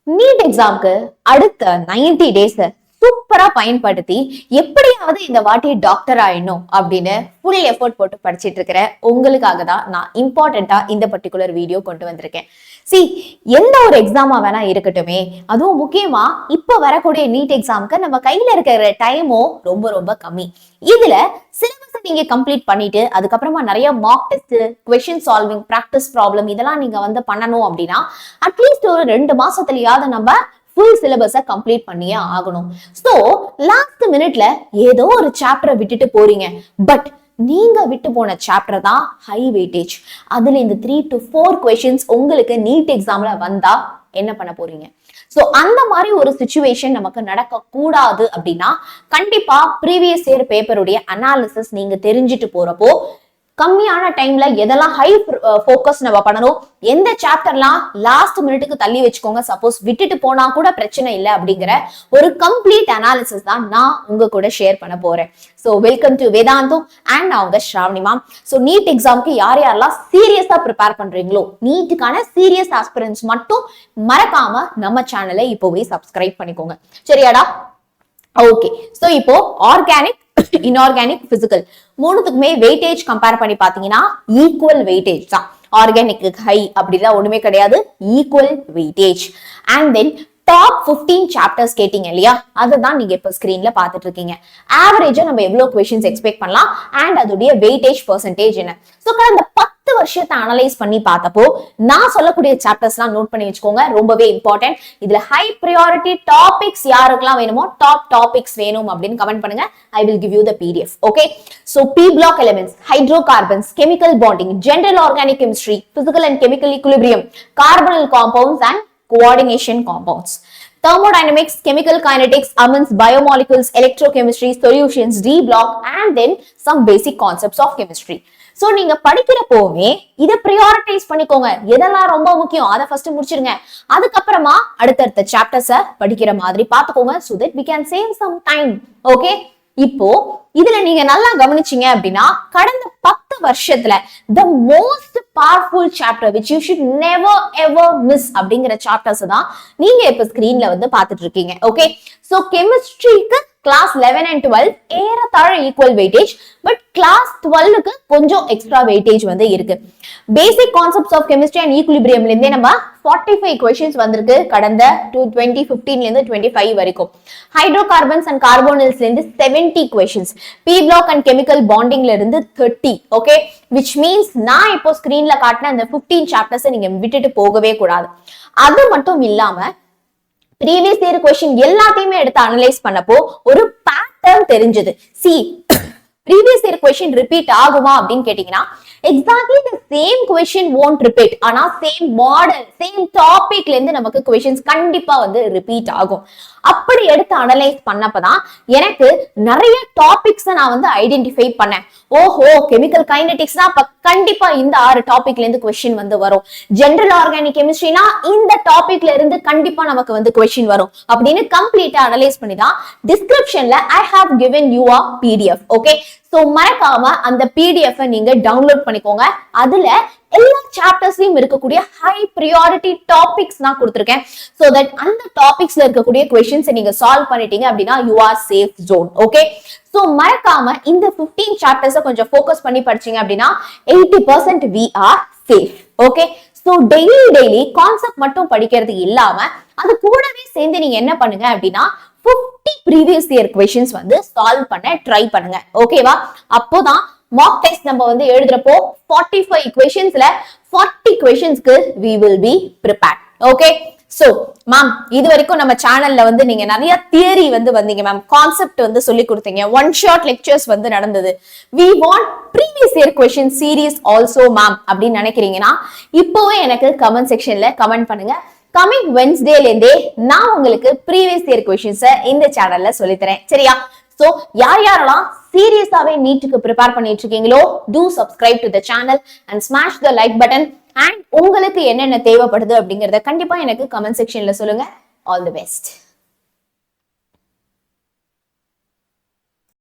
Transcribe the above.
NEET எக்ஸாம்க்கு அடுத்த 90 days சூப்பரா பயன்படுத்தி எப்படியாவது இந்த வாட்டி டாக்டர் ஆயிடணும் அப்படின்னு ஃபுல் எஃபோர்ட் போட்டு படிச்சிட்டு இருக்கிற உங்களுக்காக தான் நான் இம்பார்ட்டண்டா இந்த பர்டிகுலர் வீடியோ கொண்டு வந்திருக்கேன். எந்த ஒரு எக்ஸாமா வேணா இருக்கட்டுமே, அதுவும் முக்கியமா இப்ப வரக்கூடிய நீட் எக்ஸாமுக்கு நம்ம கையில இருக்கிற டைமும் ரொம்ப ரொம்ப கம்மி. இதுல சிலபஸ் நீங்க கம்ப்ளீட் பண்ணிட்டு அதுக்கப்புறமா நிறைய mark test, question solving, practice problem இதெல்லாம் நீங்க வந்து பண்ணணும் அப்படின்னா அட்லீஸ்ட் ஒரு 2 மாசத்துலயாவது நம்ம ஃபுல் சிலபஸை கம்ப்ளீட் பண்ணியே ஆகணும். சோ லாஸ்ட் மினிட்ல ஏதோ ஒரு சாப்டரை விட்டுட்டு போறீங்க, பட் நீங்க விட்டு போன சாப்டர் தான் ஹை வெயிட்டேஜ். அதுல இந்த 3 to 4 கொஸ்டின்ஸ் உங்களுக்கு நீட் எக்ஸாம்ல வந்தா என்ன பண்ண போறீங்க? சோ அந்த மாதிரி ஒரு சிச்சுவேஷன் நமக்கு நடக்க கூடாது அப்படின்னா கண்டிப்பா ப்ரீவியஸ் இயர் பேப்பருடைய அனாலிசிஸ் நீங்க தெரிஞ்சுட்டு போறப்போ கம்மியான டைம்ல எதெல்லாம் ஹை ஃபோக்கஸ் நம்ம பண்ணணும், எந்த சாப்டர்லாம் லாஸ்ட் மினிட்டுக்கு தள்ளி வச்சுக்கோங்க, சப்போஸ் விட்டுட்டு போனா கூட பிரச்சனை இல்லை அப்படிங்கிற ஒரு கம்ப்ளீட் அனாலிசிஸ் தான் நான் உங்க கூட ஷேர் பண்ண போறேன். So welcome to Vedantam and அவங்க ஸ்ராவணி மேம். ஸோ நீட் எக்ஸாம்க்கு யார் யாரெல்லாம் சீரியஸா ப்ரிப்பேர் பண்றீங்களோ, நீட்டுக்கான சீரியஸ் ஆஸ்பிரன்ஸ் மட்டும் மறக்காம நம்ம சேனலை இப்போவே சப்ஸ்கிரைப் பண்ணிக்கோங்க, சரியாடா? ஓகே, ஸோ இப்போ ஆர்கானிக், இன்ஆர்கானிக், பிசிக்கல் மூணுத்துக்குமே வெயிட்டேஜ் கம்பேர் பண்ணி பாத்தீங்கன்னா ஈக்குவல் வெயிட்டேஜ் தான். ஆர்கானிக் ஹை அப்படிலாம் ஒண்ணுமே கிடையாது, equal weightage. And then top 15 chapters கேட்டீங்க இல்லையா, அதுதான் நீங்க இப்ப ஸ்கிரீன்ல பாத்துட்டு இருக்கீங்க. ஆவரேஜா நம்ம எவ்வளவு क्वेश्चंस எக்ஸ்பெக்ட் பண்ணலாம் அண்ட் அதோடைய வெயிட்டேஜ் பெர்சன்டேஜ் என்ன. சோ கடந்த 10 வருஷத்தை அனலைஸ் பண்ணி பார்த்தப்போ நான் சொல்லக்கூடிய சாப்டர்ஸ்லாம் நோட் பண்ணி வச்சுக்கோங்க, ரொம்பவே இம்பார்ட்டன்ட். இதுல ஹை பிரியாரிட்டி டாபிக்ஸ் யாருக்கெல்லாம் வேணுமோ டாப் டாபிக்ஸ் வேணும் அப்படின்னு கமெண்ட் பண்ணுங்க. I will give you the PDF. Okay, so P block elements, hydrocarbons, chemical bonding, general organic chemistry, physical and chemical equilibrium, carbonyl compounds and coordination compounds, thermodynamics, chemical kinetics, amines, biomolecules, electrochemistry, solutions, D block, and then some basic concepts of chemistry. So நீங்க படிக்கிறப்போவே இதை prioritise பண்ணிக்கோங்க, எதெல்லாம் ரொம்ப முக்கியம் அதை first முடிச்சிருங்க, அதுக்கப்புறமா அடுத்தடுத்த சாப்டர்ஸை படிக்கிற மாதிரி பாத்துக்கோங்க, so that we can save some time. Okay, இப்போ இதுல நீங்க நல்லா கவனிச்சீங்க அப்படின்னா கடந்த 10 வருஷத்துல the most powerful chapter which you should never ever miss அப்படிங்கிற சாப்டர்ஸ் தான் நீங்க இப்ப ஸ்கிரீன்ல வந்து பாத்துட்டு இருக்கீங்க. ஓகே, சோ கெமிஸ்ட்ரிக்கு கிளாஸ் 11 and 12 ஏறத்தாழ ஈக்குவல் வெயிட்டேஜ், பட் கிளாஸ் 12க்கு கொஞ்சம் எக்ஸ்ட்ரா வெயிட்டேஜ் வந்து இருக்கு. Basic concepts of chemistry and ஈக்குலிபிரியம்ல இருந்தே நம்ம 45 क्वेश्चंस வந்திருக்கு கடந்த 2015ல இருந்து 25 வரைக்கும். ஹைட்ரோகார்பன்ஸ் அண்ட் கார்போனில்ஸ்ல இருந்து 70 questions, B block and chemical பாண்டிங்ல இருந்து 30. ஓகே, which means நான் இப்போ ஸ்கிரீன்ல காட்டின அந்த 15 சாப்டர்ஸ் நீங்க விட்டுட்டு போகவே கூடாது. அது மட்டும் இல்லாம previous year question எல்லாத்தையுமே எடுத்து அனலைஸ் பண்ணப்போ ஒரு பேட்டர்ன் தெரிஞ்சது. previous year question repeat ஆகுமா அப்படின்னு கேட்டீங்கன்னா exactly the same question won't repeat, ஆனா same model, same topicல இருந்து நமக்கு questions கண்டிப்பா வந்து repeat ஆகும். அப்படி எடுத்து அனலைஸ் பண்ணப்பதான் எனக்கு நிறைய டாபிக்ஸ் நான் வந்து ஐடென்டிஃபை பண்ணேன். ஓஹோ, கெமிக்கல் கைனெட்டிக்ஸ்னா அப்ப கண்டிப்பா இந்த 6 டாபிக்ல இருந்து क्वेश्चन வந்து வரும், ஜெனரல் ஆர்கானிக் கெமிஸ்ட்ரினா இந்த டாபிக்ல இருந்து கண்டிப்பா நமக்கு வந்து क्वेश्चन வரும் அப்படின்னு கம்ப்ளீட்டா அனலைஸ் பண்ணி தான் டிஸ்கிரிப்ஷன்ல I have given you a PDF. Okay, so மறக்காம அந்த PDF நீங்க டவுன்லோட் பண்ணிக்கோங்க. அதுல எல்லா சாப்டர்ஸ்லயும் இருக்கக்கூடிய ஹை பிரியாரிட்டி டாபிக்ஸ் நான் கொடுத்திருக்கேன். சோ தட் அந்த டாபிக்ஸ்ல இருக்கக்கூடிய क्वेश्चंस நீங்க சால்வ் பண்ணிட்டீங்க அப்படின்னா you are safe zone. Okay, so மறக்காம இந்த 15 சாப்டர்ஸ் கொஞ்சம் ஃபோக்கஸ் பண்ணி படிச்சீங்க அப்படின்னா 80% we are safe. Okay, so daily concept மட்டும் படிக்கிறது இல்லாம அது கூடவே சேர்ந்து நீங்க என்ன பண்ணுங்க அப்படின்னா 50 previous year questions வந்து சால்வ் பண்ண ட்ரை பண்ணுங்க. ஓகேவா? அப்போதான் மார்க் டெஸ்ட் நம்ம வந்து எழுதுறப்போ 45 questionsல 40 questionsக்கு we will be prepared. Okay, so ma'am இது வரைக்கும் நம்ம சேனல்ல வந்து நீங்க நிறைய தியரி வந்து வந்தீங்க மேம், கான்செப்ட் வந்து சொல்லி கொடுத்தீங்க, ஒன் ஷாட் லெக்சர்ஸ் வந்து நடந்தது. we want previous year question series also ma'am அப்படின்னு நினைக்கிறீங்கன்னா இப்போவே எனக்கு கமெண்ட் செக்ஷன்ல கமெண்ட் பண்ணுங்க. கமிங் வென்ஸ்டேல இருந்தே நான் உங்களுக்கு ப்ரீவியஸ் இயர் क्वेश्चंस இந்த சேனல்ல சொல்லி தரேன், சரியா? சோ யார் யாரெல்லாம் சீரியஸாவே நீட்டுக்கு ப்ரிப்பேர் பண்ணிட்டு இருக்கீங்களோ do subscribe to the channel and smash the like button. and உங்களுக்கு என்னென்ன தேவைப்படுது அப்படிங்கறத கண்டிப்பா எனக்கு கமெண்ட் செக்ஷன்ல சொல்லுங்க. All the best.